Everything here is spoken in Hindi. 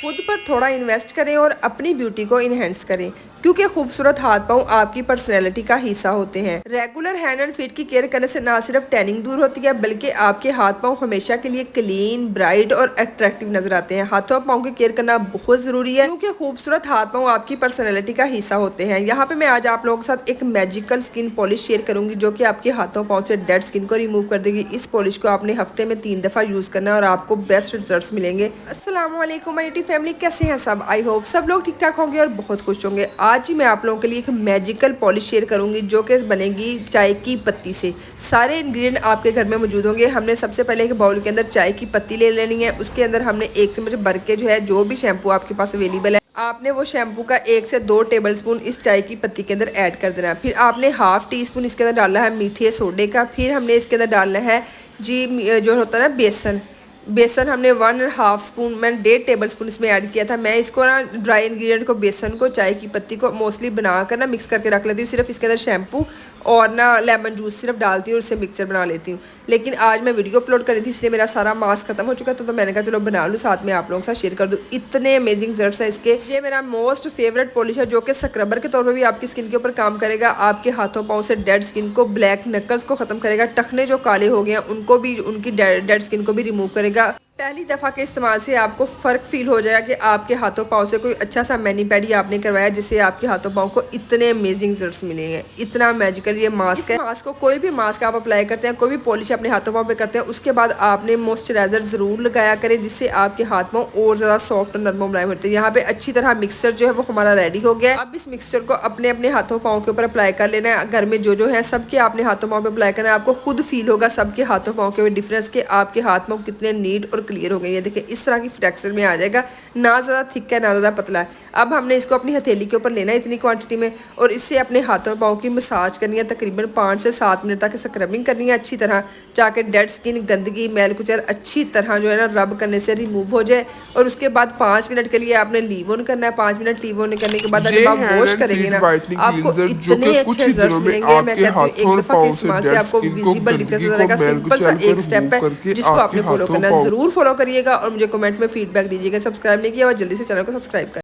खुद पर थोड़ा इन्वेस्ट करें और अपनी ब्यूटी को इन्हेंस करें, क्योंकि खूबसूरत हाथ पांव आपकी पर्सनैलिटी का हिस्सा होते हैं। रेगुलर हैंड एंड फीट की केयर करने से ना सिर्फ टैनिंग दूर होती है, बल्कि आपके हाथ पांव हमेशा के लिए क्लीन, ब्राइट और अट्रैक्टिव नजर आते हैं। हाथों पांव की केयर करना बहुत जरूरी है, क्योंकि खूबसूरत हाथ पांव आपकी पर्सनैलिटी का हिस्सा होते हैं। यहाँ पे मैं आज आप लोगों के साथ एक मैजिकल स्किन पॉलिश शेयर करूंगी, जो कि आपके हाथों पांव से डेड स्किन को रिमूव कर देगी। इस पॉलिश को आपने हफ्ते में 3 दफा यूज करना है और आपको बेस्ट रिजल्ट्स मिलेंगे। अस्सलाम वालेकुम माय यूट्यूब फैमिली, कैसे हैं सब? आई होप सब लोग ठीक ठाक होंगे और बहुत खुश होंगे। आज ही मैं आप लोगों के लिए एक मैजिकल पॉलिश शेयर करूंगी, जो कि बनेगी चाय की पत्ती से। सारे इंग्रेडिएंट आपके घर में मौजूद होंगे। हमने सबसे पहले एक बाउल के अंदर चाय की पत्ती ले लेनी है। उसके अंदर हमने 1 चम्मच भर के जो है, जो भी शैम्पू आपके पास अवेलेबल है, आपने वो शैम्पू का 1 से 2 टेबलस्पून इस चाय की पत्ती के अंदर ऐड कर देना है। फिर आपने हाफ टी स्पून इसके अंदर डालना है मीठे सोडे का। फिर हमने इसके अंदर डालना है जो होता है ना बेसन हमने 1.5 स्पून, मैंने 1.5 टेबल स्पून इसमें ऐड किया था। मैं इसको ना ड्राई इंग्रेडिएंट को, बेसन को, चाय की पत्ती को मोस्टली बनाकर ना मिक्स करके रख लेती हूँ। सिर्फ इसके अंदर शैम्पू और ना लेमन जूस सिर्फ डालती हूँ और उससे मिक्सचर बना लेती हूँ। लेकिन आज मैं वीडियो अपलोड कर रही थी, इसलिए मेरा सारा मास्क खत्म हो चुका था, तो मैंने कहा चलो बना लूँ, साथ में आप लोगों के साथ शेयर कर दूँ। इतने अमेजिंग रिजल्ट्स हैं इसके। ये मेरा मोस्ट फेवरेट पॉलिश है, जो कि स्क्रबर के तौर पर भी आपकी स्किन के ऊपर काम करेगा। आपके हाथों पाँव से डेड स्किन को, ब्लैक नकल्स को खत्म करेगा। टखने जो काले हो गए हैं उनको भी, उनकी डेड स्किन को भी रिमूव करेगा। पहली दफ़ा के इस्तेमाल से आपको फ़र्क फील हो जाएगा कि आपके हाथों पाँव से कोई अच्छा सा मैनी पैडी आपने करवाया, जिससे आपके हाथों पाँव को इतने अमेजिंग रिजल्ट्स मिलेंगे। इतना मैजिकल ये मास्क है। मास्क को, कोई भी मास्क आप अप्लाई करते हैं, कोई भी पॉलिश अपने हाथों पाँव पे करते हैं, उसके बाद आपने मॉइस्चराइजर ज़रूर लगाया करें, जिससे आपके हाथ पाँव और ज़्यादा सॉफ्ट और नरम मुलायम होते हैं। यहाँ पे अच्छी तरह मिक्सचर जो है वो हमारा रेडी हो गया है। अब इस मिक्सचर को अपने अपने हाथों पाँव के ऊपर अप्लाई कर लेना है। घर में जो है सबके आपने हाथों पाँव पे अप्लाई करना है। आपको खुद फील होगा सबके हाथों पाँव के डिफरेंस, के आपके हाथ पाँव कितने नीट और क्लियर हो गए। ये देखिए इस तरह की टेक्सचर में आ जाएगा, ना ज़्यादा थिक है ना ज़्यादा पतला है। अब हमने इसको अपनी हथेली के ऊपर लेना है इतनी क्वांटिटी में, और इससे अपने हाथों पाँव की मसाज करनी है। तकरीबन 5 से 7 मिनट तक स्क्रबिंग करनी है अच्छी तरह, ताकि डेड स्किन, गंदगी, मैल कुचल अच्छी तरह जो है ना रब करने से रिमूव हो जाए। और उसके बाद 5 मिनट के लिए आपने लीव ऑन करना है। 5 मिनट लीव ऑन करने के बाद जब आप वॉश करेंगे ना, आपको इतने अच्छे रिजल्ट्स मिलेंगे। मैं कहती हूँ एक दफ़ा के इस्तेमाल से आपको विजिबल डिफरेंस हो जाएगा। सिंपल सा एक स्टेप है जिसको आपने फॉलो करना है। ज़रूर फॉलो करिएगा और मुझे कमेंट में फीडबैक दीजिएगा। सब्सक्राइब नहीं किया और जल्दी से चैनल को सब्सक्राइब करें।